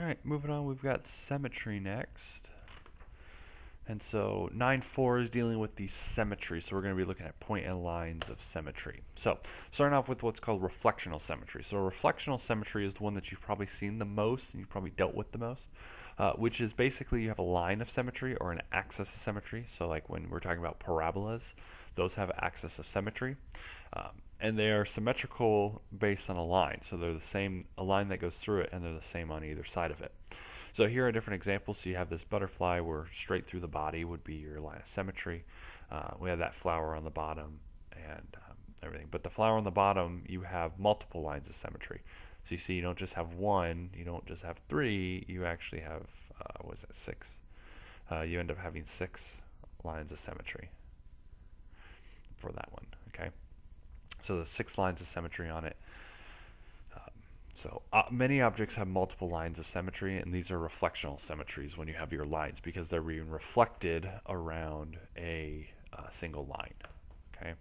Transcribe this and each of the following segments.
All right, moving on, we've got symmetry next. And so 9.4 is dealing with the symmetry. So we're going to be looking at point and lines of symmetry. So starting off with what's called reflectional symmetry. So reflectional symmetry is the one that you've probably seen the most and you've probably dealt with the most, which is basically you have a line of symmetry or an axis of symmetry. So like when we're talking about parabolas, those have axis of symmetry. And they are symmetrical based on a line. So they're the same, a line that goes through it, and they're the same on either side of it. So here are different examples. So you have this butterfly where straight through the body would be your line of symmetry. We have that flower on the bottom and everything. But the flower on the bottom, you have multiple lines of symmetry. So you see you don't just have one, you don't just have three, you actually have, what is that, six? You end up having 6 lines of symmetry for that one, okay? So there's 6 lines of symmetry on it. So many objects have multiple lines of symmetry, and these are reflectional symmetries when you have your lines because they're being reflected around a single line. Okay.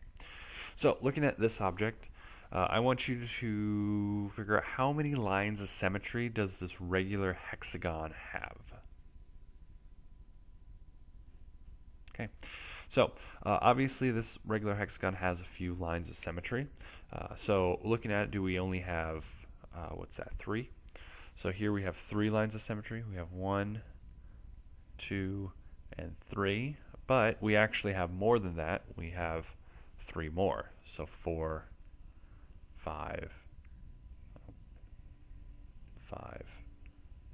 So looking at this object, I want you to figure out how many lines of symmetry does this regular hexagon have. Okay. So obviously this regular hexagon has a few lines of symmetry. So looking at it, do we only have what's that, 3? So here we have 3 lines of symmetry. We have 1, 2, and 3. But we actually have more than that. We have 3 more. So 4, 5, 5,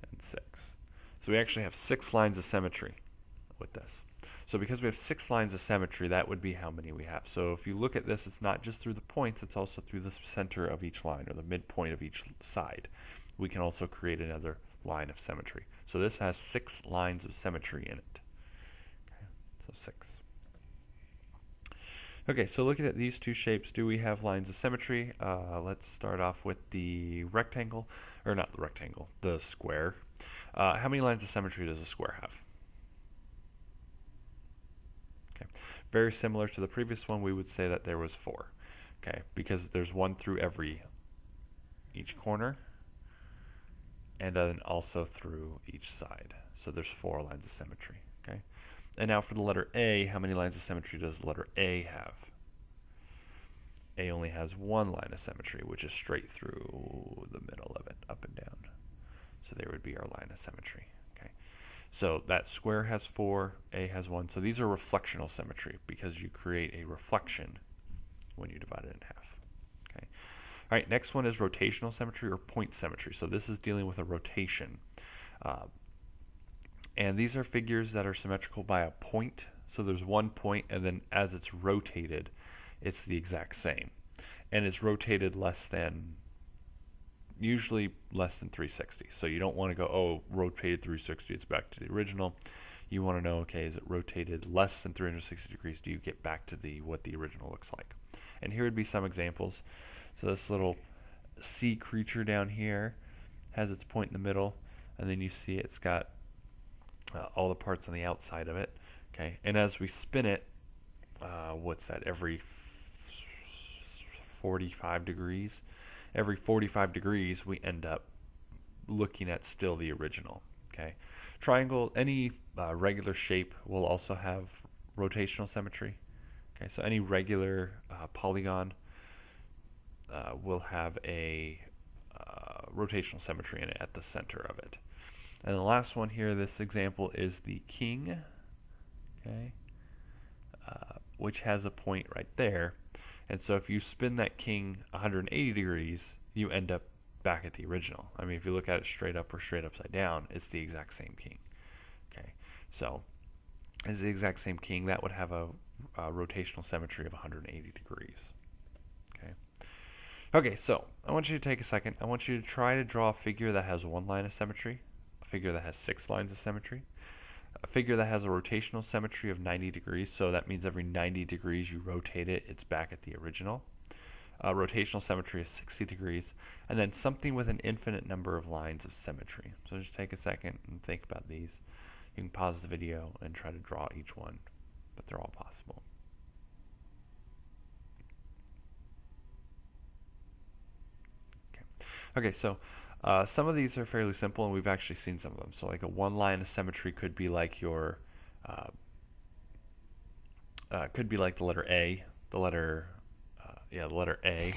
and 6. So we actually have 6 lines of symmetry with this. So because we have 6 lines of symmetry, that would be how many we have. So if you look at this, it's not just through the points, it's also through the center of each line, or the midpoint of each side. We can also create another line of symmetry. So this has 6 lines of symmetry in it. Okay, so 6. Okay, so looking at these two shapes, do we have lines of symmetry? Let's start off with the rectangle, or not the rectangle, the square. How many lines of symmetry does a square have? Okay. Very similar to the previous one, we would say that there was 4. Okay, because there's 1 through each corner, and then also through each side. So there's 4 lines of symmetry. Okay, and now for the letter A, how many lines of symmetry does the letter A have? A only has 1 line of symmetry, which is straight through the middle of it, up and down. So there would be our line of symmetry. Okay. So that square has 4, A has 1. So these are reflectional symmetry because you create a reflection when you divide it in half. Okay. All right, next one is rotational symmetry or point symmetry. So this is dealing with a rotation. And these are figures that are symmetrical by a point. So there's one point, and then as it's rotated, it's the exact same. And it's rotated usually less than 360. So you don't want to go, oh, rotated 360, it's back to the original. You want to know, okay, is it rotated less than 360 degrees? Do you get back to what the original looks like? And here would be some examples. So this little sea creature down here has its point in the middle, and then you see it's got all the parts on the outside of it. Okay, and as we spin it, what's that? Every 45 degrees. Every 45 degrees, we end up looking at still the original. Okay, triangle, any regular shape will also have rotational symmetry. Okay, so any regular polygon will have a rotational symmetry in it at the center of it. And the last one here, this example is the king, okay, which has a point right there. And so if you spin that king 180 degrees, you end up back at the original. I mean, if you look at it straight up or straight upside down, it's the exact same king. Okay, so it's the exact same king. That would have a rotational symmetry of 180 degrees. Okay. Okay, so I want you to take a second. I want you to try to draw a figure that has 1 line of symmetry, a figure that has 6 lines of symmetry, a figure that has a rotational symmetry of 90 degrees, so that means every 90 degrees you rotate it, it's back at the original. Rotational symmetry is 60 degrees, and then something with an infinite number of lines of symmetry. So just take a second and think about these. You can pause the video and try to draw each one, but they're all possible. Okay, so Some of these are fairly simple, and we've actually seen some of them. So like a one line of symmetry could be like your uh, could be like the letter A. The letter A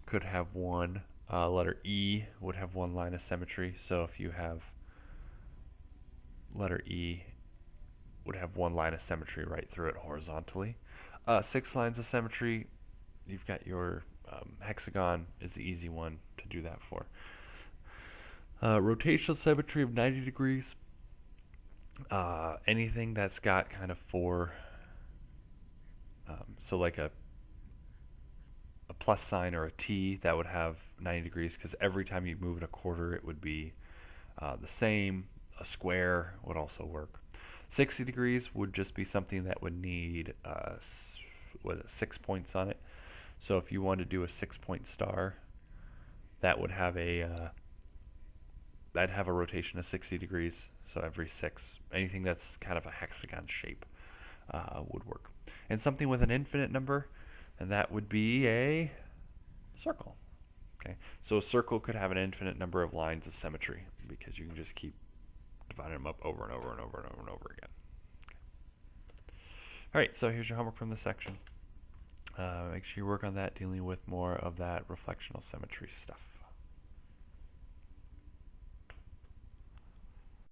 could have one. Letter E would have one line of symmetry. So if you have letter E would have one line of symmetry right through it horizontally. 6 lines of symmetry, you've got your hexagon is the easy one to do that for. Rotational symmetry of 90 degrees. Anything that's got kind of four, so like a plus sign or a T that would have 90 degrees, because every time you move it a quarter it would be the same. A square would also work. 60 degrees would just be something that would need 6 points on it. So if you want to do a 6-point star, that would have that'd have a rotation of 60 degrees. So every 6, anything that's kind of a hexagon shape would work. And something with an infinite number, and that would be a circle. Okay, so a circle could have an infinite number of lines of symmetry because you can just keep dividing them up over and over and over and over and over again. Okay. All right, so here's your homework from this section. Make sure you work on that, dealing with more of that reflectional symmetry stuff.